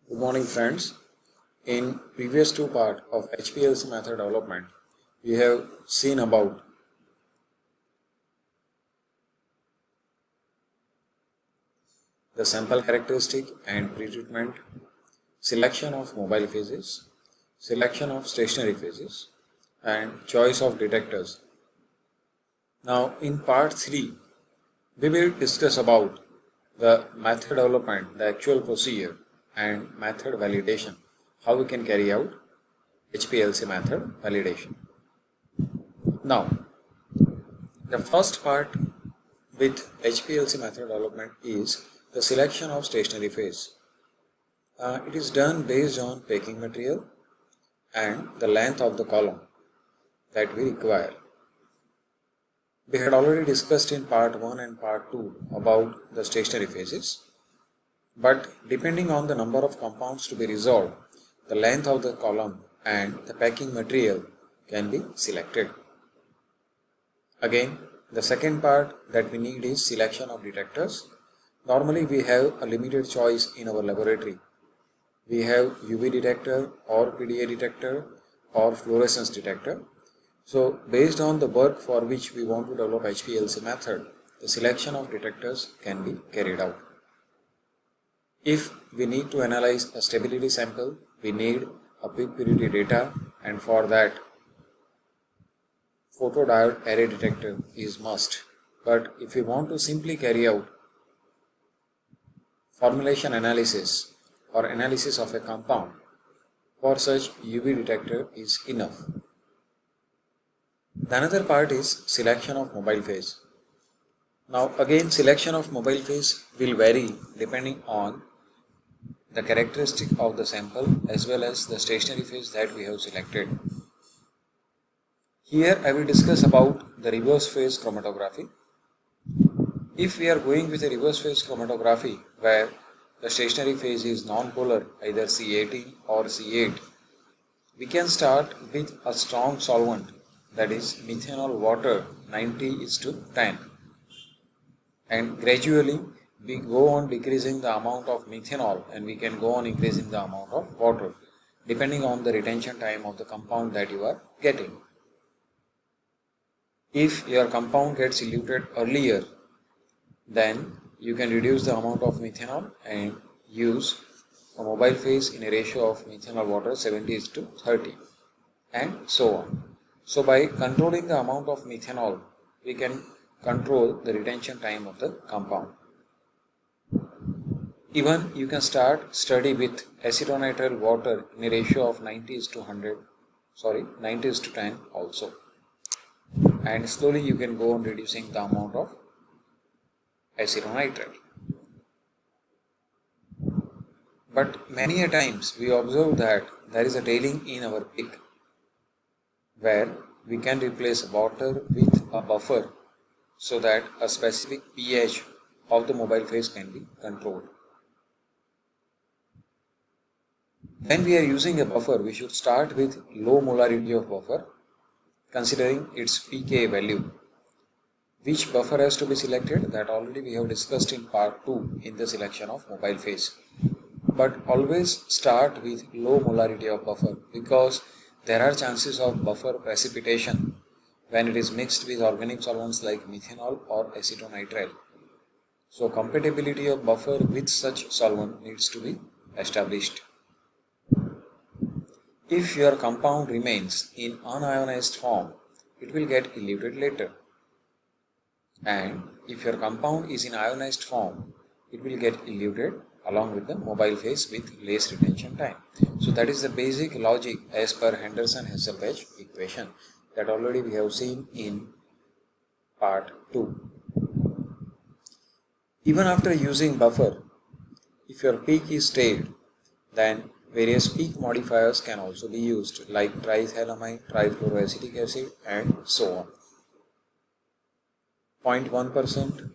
Good morning friends. In previous two part of HPLC method development, we have seen about the sample characteristic and pretreatment, selection of mobile phases, selection of stationary phases, and choice of detectors. Now in part 3, we will discuss about the method development, the actual procedure and method validation, how we can carry out HPLC method validation. Now, the first part with HPLC method development is the selection of stationary phase. It is done based on packing material and the length of the column that we require. We had already discussed in part 1 and part 2 about the stationary phases, but depending on the number of compounds to be resolved, the length of the column and the packing material can be selected. Again, the second part that we need is selection of detectors. Normally we have a limited choice in our laboratory. We have UV detector or PDA detector or fluorescence detector. So based on the work for which we want to develop HPLC method, the selection of detectors can be carried out. If we need to analyze a stability sample, we need a peak purity data, and for that photodiode array detector is must. But if we want to simply carry out formulation analysis or analysis of a compound, for such UV detector is enough. The another part is selection of mobile phase. Now again, selection of mobile phase will vary depending on the characteristic of the sample as well as the stationary phase that we have selected. Here I will discuss about the reverse phase chromatography. If we are going with a reverse phase chromatography where the stationary phase is non-polar, either C18 or C8, we can start with a strong solvent, that is methanol water 90:10, and gradually we go on decreasing the amount of methanol and we can go on increasing the amount of water depending on the retention time of the compound that you are getting. If your compound gets eluted earlier, then you can reduce the amount of methanol and use a mobile phase in a ratio of methanol water 70:30 and so on. So by controlling the amount of methanol, we can control the retention time of the compound. Even you can start study with acetonitrile water in a ratio of 90:10 also, and slowly you can go on reducing the amount of acetonitrile. But many a times we observe that there is a tailing in our peak, where we can replace water with a buffer so that a specific pH of the mobile phase can be controlled. When we are using a buffer, we should start with low molarity of buffer, considering its pK value. Which buffer has to be selected, that already we have discussed in part 2 in the selection of mobile phase. But always start with low molarity of buffer, because there are chances of buffer precipitation when it is mixed with organic solvents like methanol or acetonitrile. So compatibility of buffer with such solvent needs to be established. If your compound remains in unionized form, it will get eluted later. And if your compound is in ionized form, it will get eluted along with the mobile phase with less retention time. So that is the basic logic as per Henderson-Hasselbalch equation that already we have seen in part 2. Even after using buffer, if your peak is stayed, then various peak modifiers can also be used, like triethylamine, trifluoroacetic acid, and so on. 0.1%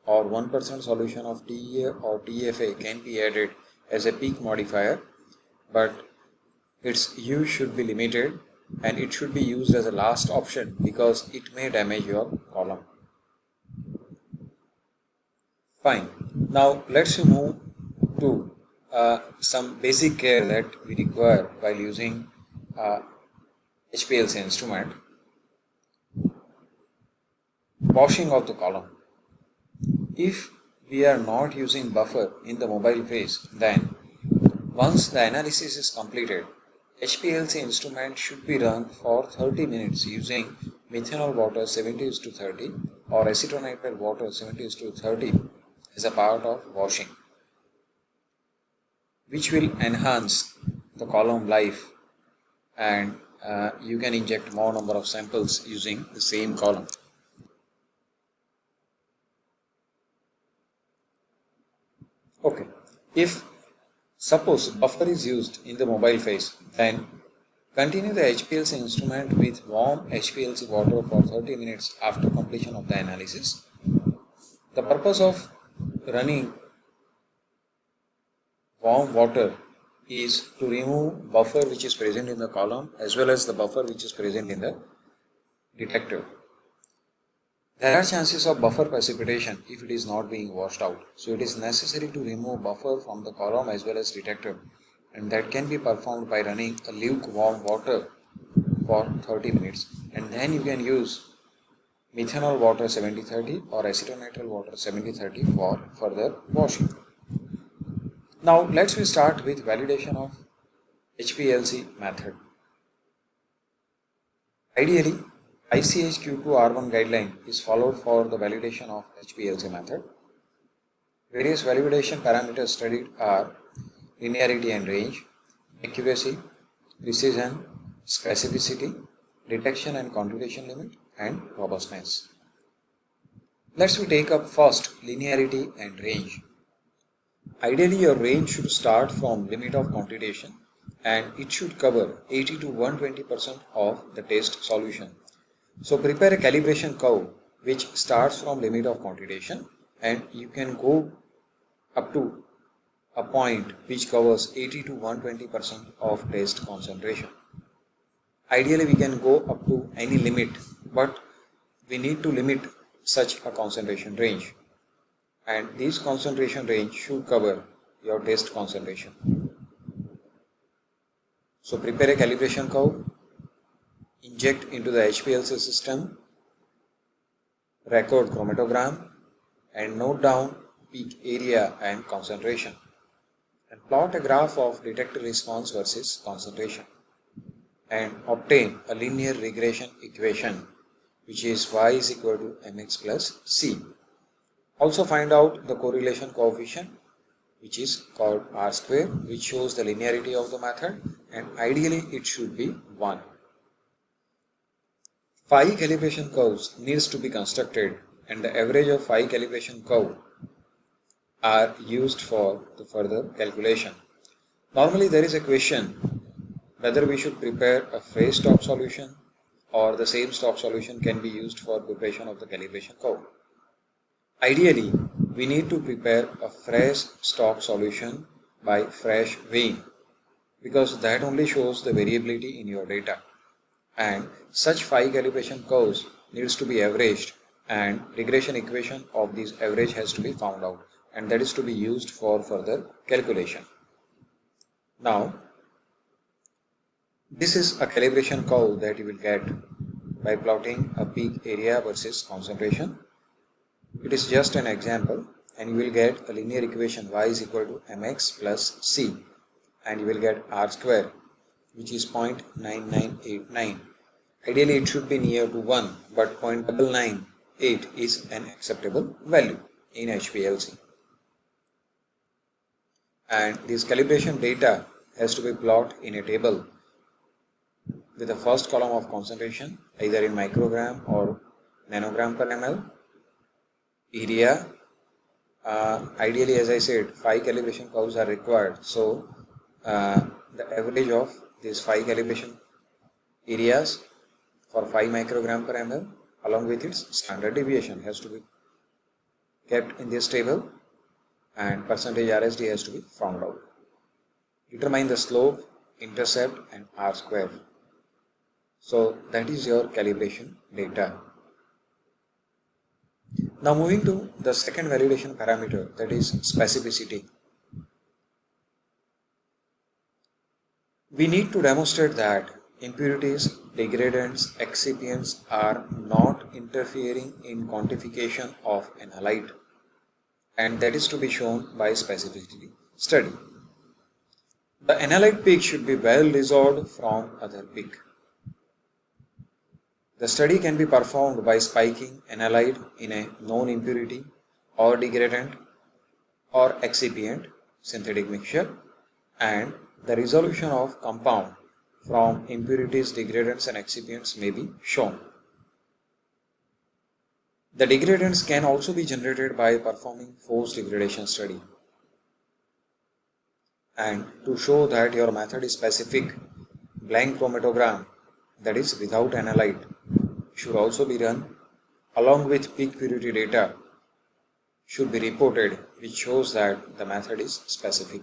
or 1% solution of TEA or TFA can be added as a peak modifier, but its use should be limited and it should be used as a last option because it may damage your column. Fine. Now let's move to some basic care that we require while using HPLC instrument. Washing of the column. If we are not using buffer in the mobile phase, then once the analysis is completed, HPLC instrument should be run for 30 minutes using methanol water 70:30 or acetonitrile water 70:30 as a part of washing, which will enhance the column life, and you can inject more number of samples using the same column. Okay, if suppose buffer is used in the mobile phase, then continue the HPLC instrument with warm HPLC water for 30 minutes after completion of the analysis. The purpose of running warm water is to remove buffer which is present in the column as well as the buffer which is present in the detector. There are chances of buffer precipitation if it is not being washed out. So it is necessary to remove buffer from the column as well as detector, and that can be performed by running a lukewarm water for 30 minutes, and then you can use methanol water 70:30 or acetonitrile water 70:30 for further washing. Now let's start with validation of HPLC method. Ideally, ICH Q2R1 guideline is followed for the validation of HPLC method. Various validation parameters studied are linearity and range, accuracy, precision, specificity, detection and computation limit, and robustness. Let's take up first linearity and range. Ideally, your range should start from limit of quantitation and it should cover 80 to 120% of the test solution. So prepare a calibration curve which starts from limit of quantitation, and you can go up to a point which covers 80 to 120% of test concentration. Ideally, we can go up to any limit, but we need to limit such a concentration range, and this concentration range should cover your test concentration. So prepare a calibration curve, inject into the HPLC system, record chromatogram, and note down peak area and concentration, and plot a graph of detector response versus concentration, and obtain a linear regression equation which is y is equal to mx plus c. Also find out the correlation coefficient which is called R square, which shows the linearity of the method, and ideally it should be 1. 5 calibration curves needs to be constructed, and the average of 5 calibration curve are used for the further calculation. Normally there is a question whether we should prepare a fresh stock solution or the same stock solution can be used for preparation of the calibration curve. Ideally, we need to prepare a fresh stock solution by fresh weighing, because that only shows the variability in your data, and such 5 calibration curves needs to be averaged, and regression equation of this average has to be found out, and that is to be used for further calculation. Now this is a calibration curve that you will get by plotting a peak area versus concentration. It is just an example, and you will get a linear equation y is equal to mx plus c, and you will get R square which is 0.9989. Ideally it should be near to 1, but 0.998 is an acceptable value in HPLC. And this calibration data has to be plotted in a table with the first column of concentration either in microgram or nanogram per ml, area. Ideally, as I said, 5 calibration curves are required, so the average of these 5 calibration areas for 5 microgram per ml along with its standard deviation has to be kept in this table, and percentage RSD has to be found out. Determine the slope, intercept, and R square. So that is your calibration data. Now moving to the second validation parameter, that is specificity. We need to demonstrate that impurities, degradants, excipients are not interfering in quantification of an halide, and that is to be shown by specificity study. The analyte peak should be well dissolved from other peak. The study can be performed by spiking analyte in a known impurity or degradant or excipient synthetic mixture, and the resolution of compound from impurities, degradants and excipients may be shown. The degradants can also be generated by performing forced degradation study. And to show that your method is specific, blank chromatogram, that is without analyte, should also be run along with peak purity data should be reported, which shows that the method is specific.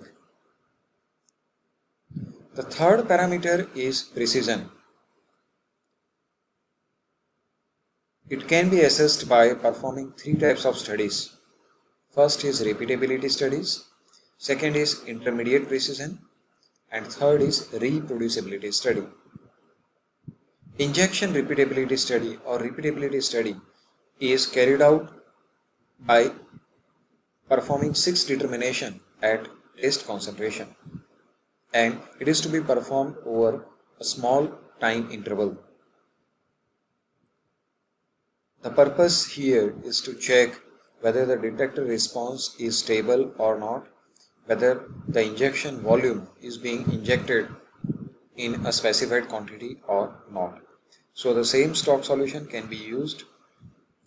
The third parameter is precision. It can be assessed by performing three types of studies. First is repeatability studies, second is intermediate precision, and third is reproducibility study. Injection repeatability study or repeatability study is carried out by performing 6 determination at test concentration, and it is to be performed over a small time interval. The purpose here is to check whether the detector response is stable or not, whether the injection volume is being injected in a specified quantity or not. So the same stock solution can be used,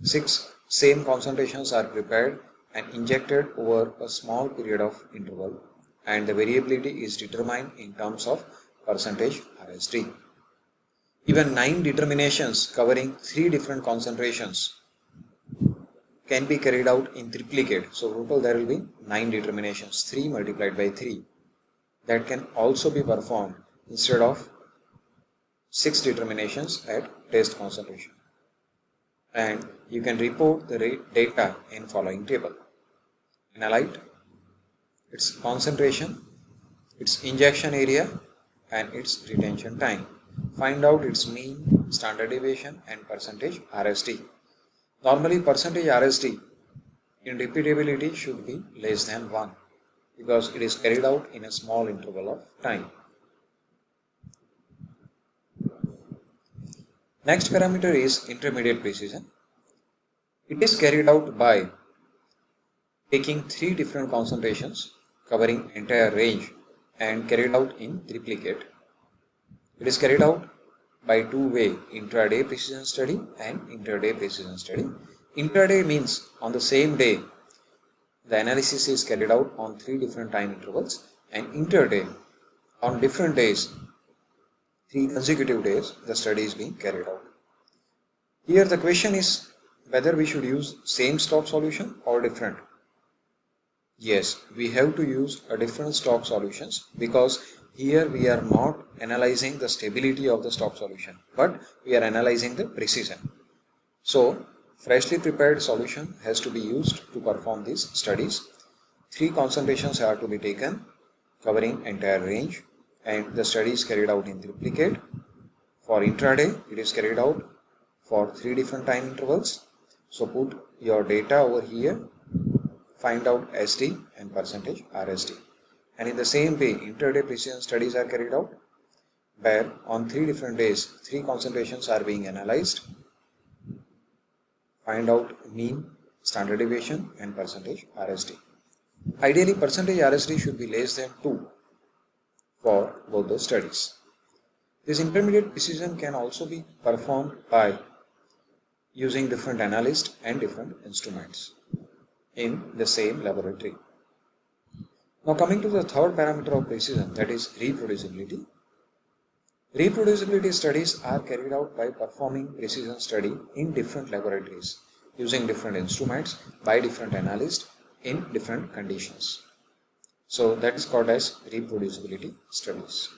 6 same concentrations are prepared and injected over a small period of interval, and the variability is determined in terms of percentage RSD. Even 9 determinations covering 3 different concentrations can be carried out in triplicate. So total there will be 9 determinations, 3 multiplied by 3, that can also be performed instead of 6 determinations at test concentration. And you can report the data in following table. Analyte, its concentration, its injection area and its retention time. Find out its mean, standard deviation and percentage RSD. Normally percentage RSD in repeatability should be less than 1 because it is carried out in a small interval of time. Next parameter is intermediate precision. It is carried out by taking 3 different concentrations covering entire range and carried out in triplicate. It is carried out by two-way intraday precision study and interday precision study. Intraday means on the same day the analysis is carried out on 3 different time intervals, and interday on different days, 3 consecutive days, the study is being carried out. Here the question is whether we should use same stock solution or different. Yes, we have to use a different stock solutions because here we are not analyzing the stability of the stock solution, but we are analyzing the precision. So freshly prepared solution has to be used to perform these studies. 3 concentrations are to be taken covering entire range, and the study is carried out in triplicate. For intraday, it is carried out for 3 different time intervals. So put your data over here, find out SD and percentage RSD. And in the same way, interday precision studies are carried out where on 3 different days, 3 concentrations are being analyzed. Find out mean, standard deviation and percentage RSD. Ideally, percentage RSD should be less than 2 for both the studies. This intermediate precision can also be performed by using different analysts and different instruments in the same laboratory. Now coming to the third parameter of precision, that is reproducibility. Reproducibility studies are carried out by performing precision study in different laboratories using different instruments by different analysts in different conditions. So that is called as reproducibility studies.